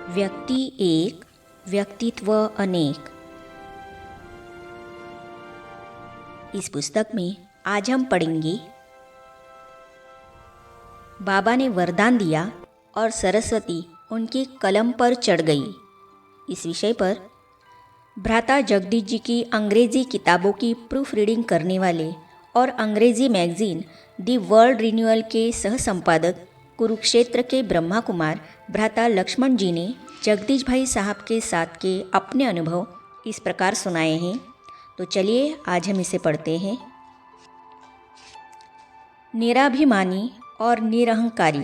व्यक्ति एक, व्यक्तित्व अनेक। इस पुस्तक में आज हम पढ़ेंगे बाबा ने वरदान दिया और सरस्वती उनकी कलम पर चढ़ गई। इस विषय पर भ्राता जगदीश जी की अंग्रेज़ी किताबों की प्रूफ रीडिंग करने वाले और अंग्रेज़ी मैगज़ीन दी वर्ल्ड रिन्यूअल के सह संपादक कुरुक्षेत्र के ब्रह्मा कुमार भ्राता लक्ष्मण जी ने जगदीश भाई साहब के साथ के अपने अनुभव इस प्रकार सुनाए हैं। तो चलिए आज हम इसे पढ़ते हैं। निराभिमानी और निरहंकारी।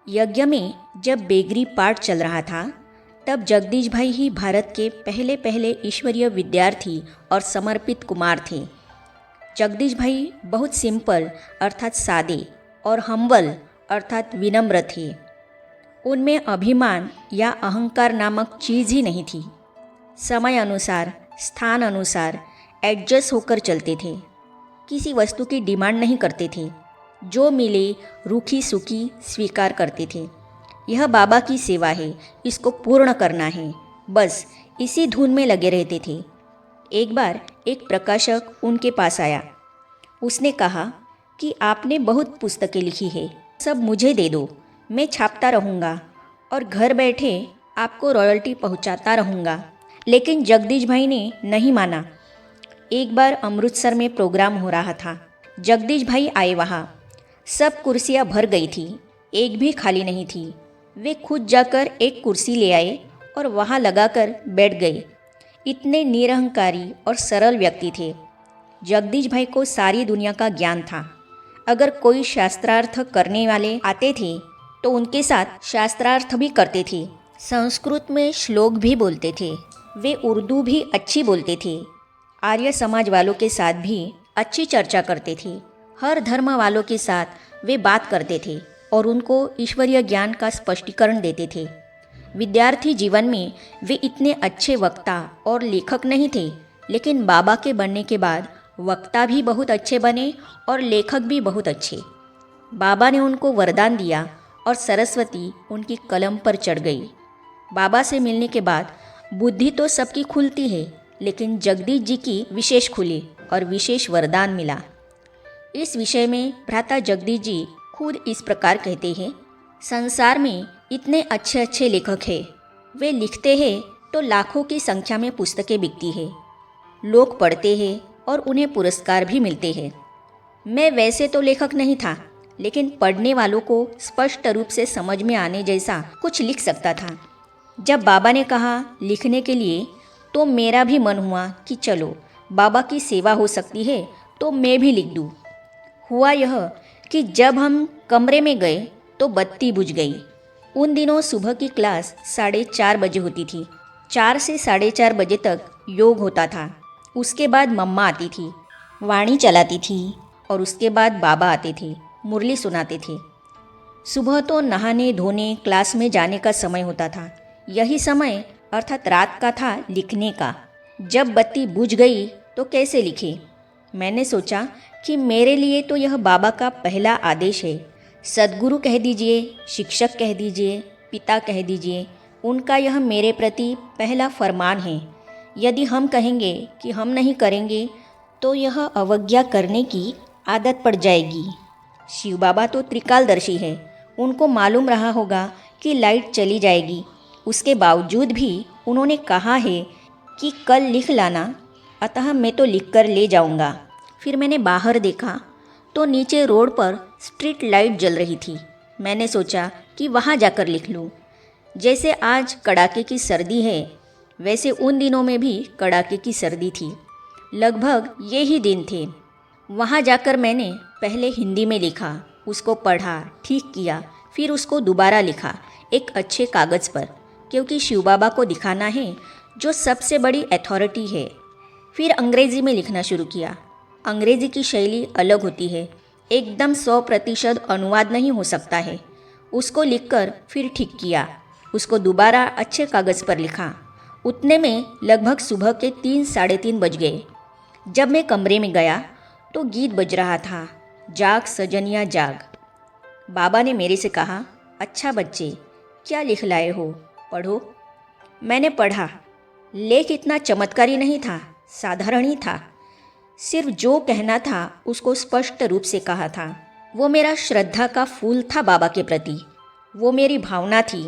यज्ञ में जब बेगरी पाठ चल रहा था तब जगदीश भाई ही भारत के पहले ईश्वरीय विद्यार्थी और समर्पित कुमार थे। जगदीश भाई बहुत सिंपल अर्थात सादे और हम्बल अर्थात विनम्र थे। उनमें अभिमान या अहंकार नामक चीज़ ही नहीं थी। समय अनुसार स्थान अनुसार एडजस्ट होकर चलते थे। किसी वस्तु की डिमांड नहीं करते थे। जो मिले रूखी सूखी स्वीकार करते थे। यह बाबा की सेवा है, इसको पूर्ण करना है, बस इसी धुन में लगे रहते थे। एक बार एक प्रकाशक उनके पास आया। उसने कहा कि आपने बहुत पुस्तकें लिखी है, सब मुझे दे दो, मैं छापता रहूँगा और घर बैठे आपको रॉयल्टी पहुँचाता रहूँगा। लेकिन जगदीश भाई ने नहीं माना। एक बार अमृतसर में प्रोग्राम हो रहा था। जगदीश भाई आए वहाँ। सब कुर्सियाँ भर गई थी, एक भी खाली नहीं थी। वे खुद जाकर एक कुर्सी ले आए और वहाँ लगाकर बैठ गए। इतने निरहंकारी और सरल व्यक्ति थे। जगदीश भाई को सारी दुनिया का ज्ञान था। अगर कोई शास्त्रार्थ करने वाले आते थे तो उनके साथ शास्त्रार्थ भी करते थे। संस्कृत में श्लोक भी बोलते थे। वे उर्दू भी अच्छी बोलते थे। आर्य समाज वालों के साथ भी अच्छी चर्चा करते थे। हर धर्म वालों के साथ वे बात करते थे और उनको ईश्वरीय ज्ञान का स्पष्टीकरण देते थे। विद्यार्थी जीवन में वे इतने अच्छे वक्ता और लेखक नहीं थे, लेकिन बाबा के बनने के बाद वक्ता भी बहुत अच्छे बने और लेखक भी बहुत अच्छे। बाबा ने उनको वरदान दिया और सरस्वती उनकी कलम पर चढ़ गई। बाबा से मिलने के बाद बुद्धि तो सबकी खुलती है, लेकिन जगदीश जी की विशेष खुली और विशेष वरदान मिला। इस विषय में भ्राता जगदीश जी खुद इस प्रकार कहते हैं। संसार में इतने अच्छे अच्छे लेखक हैं। वे लिखते हैं तो लाखों की संख्या में पुस्तकें बिकती हैं। लोग पढ़ते हैं और उन्हें पुरस्कार भी मिलते हैं। मैं वैसे तो लेखक नहीं था, लेकिन पढ़ने वालों को स्पष्ट रूप से समझ में आने जैसा कुछ लिख सकता था। जब बाबा ने कहा लिखने के लिए, तो मेरा भी मन हुआ कि चलो बाबा की सेवा हो सकती है तो मैं भी लिख दूँ। हुआ यह कि जब हम कमरे में गए तो बत्ती बुझ गई। उन दिनों सुबह की क्लास 4:30 बजे होती थी। 4 से 4:30 बजे तक योग होता था। उसके बाद मम्मा आती थी, वाणी चलाती थी और उसके बाद बाबा आते थे, मुरली सुनाते थे। सुबह तो नहाने धोने क्लास में जाने का समय होता था। यही समय अर्थात रात का था लिखने का। जब बत्ती बुझ गई तो कैसे लिखे? मैंने सोचा कि मेरे लिए तो यह बाबा का पहला आदेश है। सद्गुरु कह दीजिए, शिक्षक कह दीजिए, पिता कह दीजिए, उनका यह मेरे प्रति पहला फरमान है। यदि हम कहेंगे कि हम नहीं करेंगे तो यह अवज्ञा करने की आदत पड़ जाएगी। शिव बाबा तो त्रिकालदर्शी है। उनको मालूम रहा होगा कि लाइट चली जाएगी। उसके बावजूद भी उन्होंने कहा है कि कल लिख लाना, अतः मैं तो लिख कर ले जाऊंगा। फिर मैंने बाहर देखा तो नीचे रोड पर स्ट्रीट लाइट जल रही थी। मैंने सोचा कि वहाँ जाकर लिख लूँ। जैसे आज कड़ाके की सर्दी है, वैसे उन दिनों में भी कड़ाके की सर्दी थी। लगभग ये ही दिन थे। वहाँ जाकर मैंने पहले हिंदी में लिखा, उसको पढ़ा, ठीक किया, फिर उसको दोबारा लिखा एक अच्छे कागज़ पर, क्योंकि शिव बाबा को दिखाना है जो सबसे बड़ी अथॉरिटी है। फिर अंग्रेज़ी में लिखना शुरू किया। अंग्रेज़ी की शैली अलग होती है, एकदम 100% अनुवाद नहीं हो सकता है। उसको लिखकर फिर ठीक किया, उसको दोबारा अच्छे कागज़ पर लिखा। उतने में लगभग सुबह के 3-3:30 बज गए। जब मैं कमरे में गया तो गीत बज रहा था, जाग सजनिया जाग। बाबा ने मेरे से कहा, अच्छा बच्चे, क्या लिख लाए हो? पढ़ो। मैंने पढ़ा। लेख इतना चमत्कारी नहीं था, साधारण ही था। सिर्फ जो कहना था उसको स्पष्ट रूप से कहा था। वो मेरा श्रद्धा का फूल था बाबा के प्रति। वो मेरी भावना थी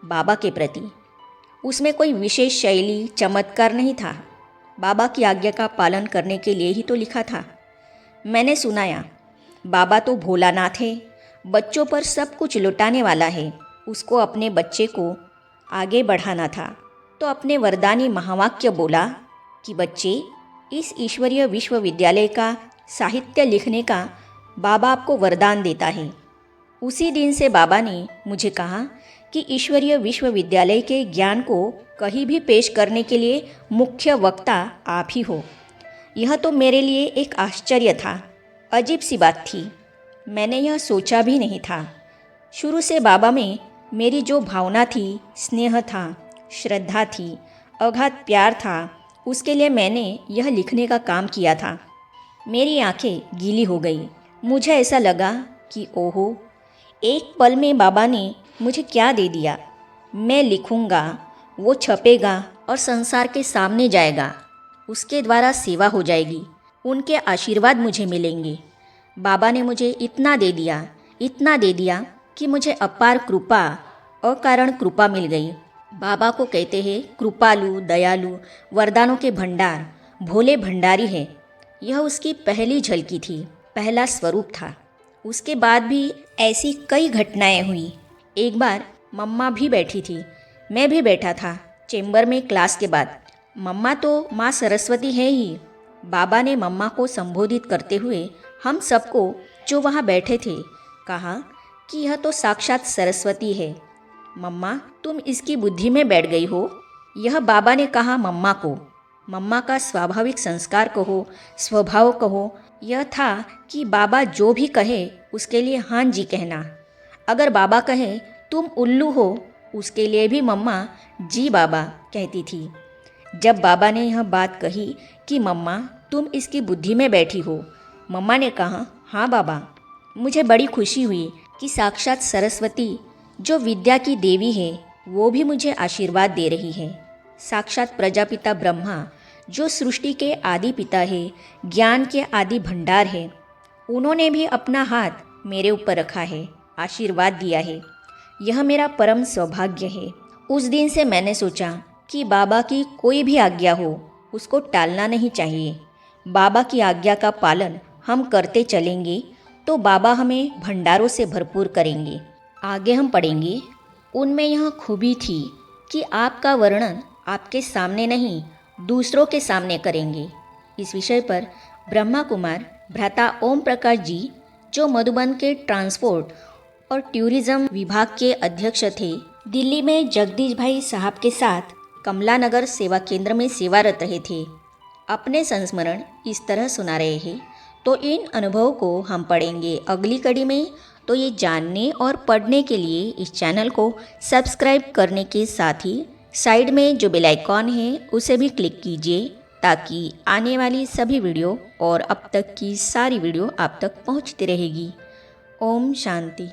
बाबा के प्रति। उसमें कोई विशेष शैली, चमत्कार नहीं था। बाबा की आज्ञा का पालन करने के लिए ही तो लिखा था। मैंने सुनाया, बाबा तो भोलानाथ है, बच्चों पर सब कुछ लुटाने वाला है। उसको अपने बच्चे को आगे बढ़ाना था तो अपने वरदानी महावाक्य बोला कि बच्चे, इस ईश्वरीय विश्वविद्यालय का साहित्य लिखने का बाबा आपको वरदान देता है। उसी दिन से बाबा ने मुझे कहा कि ईश्वरीय विश्वविद्यालय के ज्ञान को कहीं भी पेश करने के लिए मुख्य वक्ता आप ही हो। यह तो मेरे लिए एक आश्चर्य था, अजीब सी बात थी। मैंने यह सोचा भी नहीं था। शुरू से बाबा में मेरी जो भावना थी, स्नेह था, श्रद्धा थी, अगाध प्यार था, उसके लिए मैंने यह लिखने का काम किया था। मेरी आंखें गीली हो गई। मुझे ऐसा लगा कि ओहो, एक पल में बाबा ने मुझे क्या दे दिया। मैं लिखूँगा, वो छपेगा और संसार के सामने जाएगा। उसके द्वारा सेवा हो जाएगी, उनके आशीर्वाद मुझे मिलेंगे। बाबा ने मुझे इतना दे दिया कि मुझे अपार कृपा, अकारण कृपा मिल गई। बाबा को कहते हैं कृपालु, दयालु, वरदानों के भंडार, भोले भंडारी है। यह उसकी पहली झलकी थी, पहला स्वरूप था। उसके बाद भी ऐसी कई घटनाएं हुई। एक बार मम्मा भी बैठी थी, मैं भी बैठा था चेंबर में क्लास के बाद। मम्मा तो माँ सरस्वती है ही। बाबा ने मम्मा को संबोधित करते हुए हम सबको जो वहाँ बैठे थे कहा कि यह तो साक्षात सरस्वती है। मम्मा, तुम इसकी बुद्धि में बैठ गई हो। यह बाबा ने कहा मम्मा को। मम्मा का स्वाभाविक संस्कार कहो, स्वभाव कहो, यह था कि बाबा जो भी कहे उसके लिए हाँ जी कहना। अगर बाबा कहे तुम उल्लू हो, उसके लिए भी मम्मा जी बाबा कहती थी। जब बाबा ने यह बात कही कि मम्मा तुम इसकी बुद्धि में बैठी हो, मम्मा ने कहा हाँ बाबा। मुझे बड़ी खुशी हुई कि साक्षात सरस्वती जो विद्या की देवी है वो भी मुझे आशीर्वाद दे रही है। साक्षात प्रजापिता ब्रह्मा जो सृष्टि के आदि पिता है, ज्ञान के आदि भंडार है, उन्होंने भी अपना हाथ मेरे ऊपर रखा है, आशीर्वाद दिया है। यह मेरा परम सौभाग्य है। उस दिन से मैंने सोचा कि बाबा की कोई भी आज्ञा हो उसको टालना नहीं चाहिए। बाबा की आज्ञा का पालन हम करते चलेंगे तो बाबा हमें भंडारों से भरपूर करेंगे। आगे हम पढ़ेंगे। उनमें यह खूबी थी कि आपका वर्णन आपके सामने नहीं, दूसरों के सामने करेंगे। इस विषय पर ब्रह्मा कुमार भ्राता ओम प्रकाश जी, जो मधुबन के ट्रांसपोर्ट और टूरिज्म विभाग के अध्यक्ष थे, दिल्ली में जगदीश भाई साहब के साथ कमला नगर सेवा केंद्र में सेवारत रहे थे, अपने संस्मरण इस तरह सुना रहे हैं। तो इन अनुभवों को हम पढ़ेंगे अगली कड़ी में। तो ये जानने और पढ़ने के लिए इस चैनल को सब्सक्राइब करने के साथ ही साइड में जो बेल आइकॉन है उसे भी क्लिक कीजिए, ताकि आने वाली सभी वीडियो और अब तक की सारी वीडियो आप तक पहुंचती रहेगी। ओम शांति।